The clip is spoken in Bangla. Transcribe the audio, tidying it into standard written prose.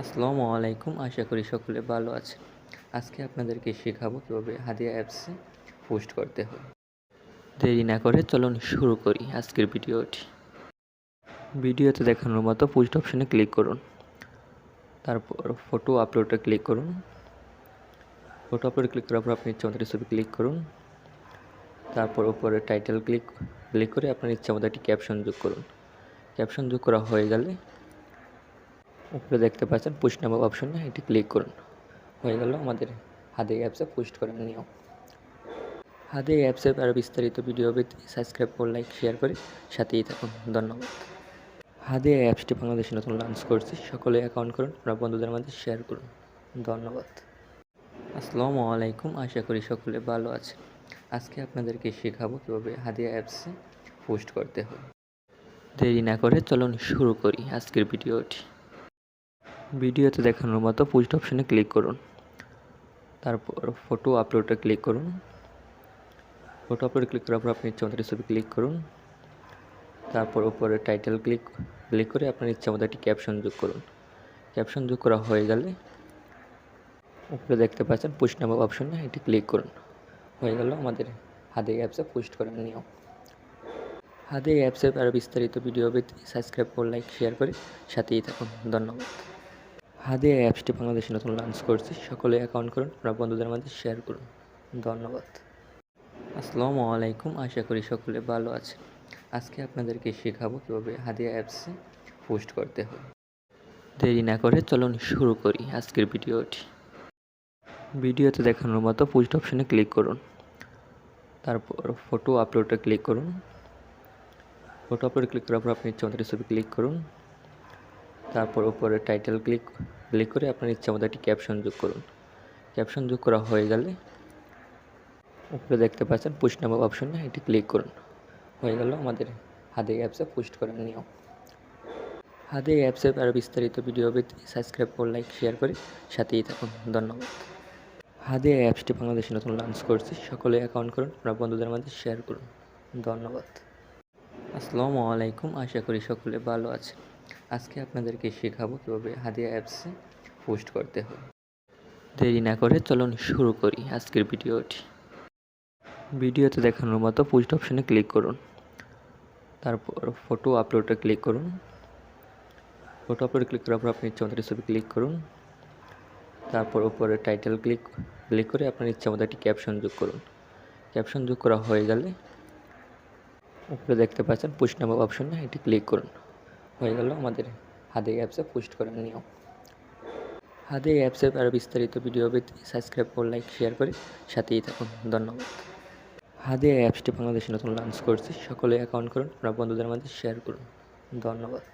আসসালামু আলাইকুম, আশা করি সকলে ভালো আছেন। আজকে আপনাদেরকে শেখাবো কীভাবে হাদিয়া অ্যাপসে পোস্ট করতে হয়। দেরি না করে চলুন শুরু করি আজকের ভিডিওটি। ভিডিওতে দেখানোর মতো পোস্ট অপশনে ক্লিক করুন, তারপর ফটো আপলোডে ক্লিক করুন। ফটো আপলোডে ক্লিক করার পর আপনি ইচ্ছামতো ছবি ক্লিক করুন, তারপর উপরে টাইটেল ক্লিক করে আপনার ইচ্ছামতো একটি ক্যাপশন যোগ করুন। ক্যাপশন যোগ করা হয়ে গেলে উপরে দেখতে পাচ্ছেন পোস্ট নামক অপশনে এটি ক্লিক করুন। হয়ে গেল আমাদের হাদিয়া অ্যাপসে পোস্ট করার নিয়ম। হাদিয়া অ্যাপসের আরও বিস্তারিত ভিডিও পেতে সাবস্ক্রাইব করে লাইক শেয়ার করে সাথেই থাকুন। ধন্যবাদ। হাদিয়া অ্যাপসটি বাংলাদেশে নতুন লঞ্চ করছি, সকলে অ্যাকাউন্ট করুন, আপনার বন্ধুদের মাঝে শেয়ার করুন। ধন্যবাদ। আসসালামু আলাইকুম, আশা করি সকলে ভালো আছেন। আজকে আপনাদেরকে শেখাবো কীভাবে হাদিয়া অ্যাপসে পোস্ট করতে হয়। দেরি না করে চলুন শুরু করি আজকের ভিডিওটি। ভিডিওতে দেখানোর মতো পোস্ট অপশনে ক্লিক করুন, তারপর ফটো আপলোডে ক্লিক করুন। ফটো আপলোডে ক্লিক করার পর আপনি ইচ্ছামতো ছবি ক্লিক করুন, তারপর উপরে টাইটেল ক্লিক করে আপনার ইচ্ছামতো একটি ক্যাপশন যোগ করুন। ক্যাপশন যোগ করা হয়ে গেলে উপরে দেখতে পাচ্ছেন পোস্ট নামক অপশনে এটি ক্লিক করুন। হয়ে গেল আমাদের হাদিয়া অ্যাপসে পোস্ট করার নিয়ম। হাদিয়া অ্যাপসের আরও বিস্তারিত ভিডিও পেতে সাবস্ক্রাইব করে লাইক শেয়ার করে সাথেই থাকুন। ধন্যবাদ। হাদিয়া অ্যাপসটি বাংলাদেশে নতুন লঞ্চ করছি, সকলে অ্যাকাউন্ট করুন, আপনার বন্ধুদের মাঝে শেয়ার করুন। ধন্যবাদ। আসসালামু আলাইকুম, আশা করি সকলে ভালো আছেন। আজকে আপনাদেরকে শেখাবো কীভাবে হাদিয়া অ্যাপসে পোস্ট করতে হয়। দেরি না করে চলুন শুরু করি আজকের ভিডিওটি। ভিডিওতে দেখানোর মতো পোস্ট অপশনে ক্লিক করুন, তারপর ফটো আপলোডে ক্লিক করুন। ফটো আপলোডে ক্লিক করার পর আপনি ইচ্ছামতো ছবি ক্লিক করুন, তারপর উপরে টাইটেল ক্লিক করে আপনার ইচ্ছামতো একটি ক্যাপশন যোগ করুন। ক্যাপশন যোগ করা হয়ে গেলে উপরে দেখতে পাচ্ছেন পোস্ট নামক অপশনে এটি ক্লিক করুন। হয়ে গেল আমাদের হাদিয়া অ্যাপসে পোস্ট করার নিয়ম। হাদিয়া অ্যাপসের আরও বিস্তারিত ভিডিও পেতে সাবস্ক্রাইব করে লাইক শেয়ার করে সাথেই থাকুন। ধন্যবাদ। হাদিয়া অ্যাপসটি বাংলাদেশে নতুন লঞ্চ করছি, সকলে অ্যাকাউন্ট করুন, আপনার বন্ধুদের মাঝে শেয়ার করুন। ধন্যবাদ। আসসালামু আলাইকুম, আশা করি সকলে ভালো আছেন। আজকে আপনাদেরকে শেখাবো কীভাবে হাদিয়া অ্যাপসে পোস্ট করতে হয়। দেরি না করে চলুন শুরু করি আজকের ভিডিওটি। ভিডিওতে দেখানোর মতো পোস্ট অপশনে ক্লিক করুন, তারপর ফটো আপলোডে ক্লিক করুন। ফটো আপলোডে ক্লিক করার পর আপনি ইচ্ছামতো ছবি ক্লিক করুন, তারপর উপরে টাইটেল ক্লিক করে আপনার ইচ্ছামতো একটি ক্যাপশন যোগ করুন। ক্যাপশন যোগ করা হয়ে গেলে উপরে দেখতে পাচ্ছেন পোস্ট নামক অপশনে এটি ক্লিক করুন। হয়ে গেল আমাদের হাদিয়া অ্যাপসে পোস্ট করার নিয়ম। হাদিয়া অ্যাপসের আরও বিস্তারিত ভিডিও পেতে সাবস্ক্রাইব করে লাইক শেয়ার করে সাথেই থাকুন। ধন্যবাদ। আসসালামু আলাইকুম, আশা করি সকলে ভালো আছেন। আজকে আপনাদেরকে শেখাবো কীভাবে হাদিয়া অ্যাপসে পোস্ট করতে হয়। দেরি না করে চলুন শুরু করি আজকের ভিডিওটি। ভিডিওতে দেখানোর মতো পোস্ট অপশনে ক্লিক করুন, তারপর ফটো আপলোডে ক্লিক করুন। ফটো আপলোডে ক্লিক করার পর আপনি ইচ্ছামতো ছবি ক্লিক করুন, তারপর উপরে টাইটেল ক্লিক করে আপনার ইচ্ছামতো একটি ক্যাপশন যোগ করুন। ক্যাপশন যোগ করা হয়ে গেলে উপরে দেখতে পাচ্ছেন পোস্ট নামক অপশনে এটি ক্লিক করুন। হয়ে গেল আমাদের হাদিয়া অ্যাপসে পোস্ট করার নিয়ম। হাদিয়া অ্যাপসের আরও বিস্তারিত ভিডিও পেতে সাবস্ক্রাইব করে লাইক শেয়ার করে সাথেই থাকুন। ধন্যবাদ। হাদিয়া অ্যাপসটি বাংলাদেশে নতুন লঞ্চ করছি, সকলে অ্যাকাউন্ট করুন, আপনার বন্ধুদের মাঝে শেয়ার করুন। ধন্যবাদ।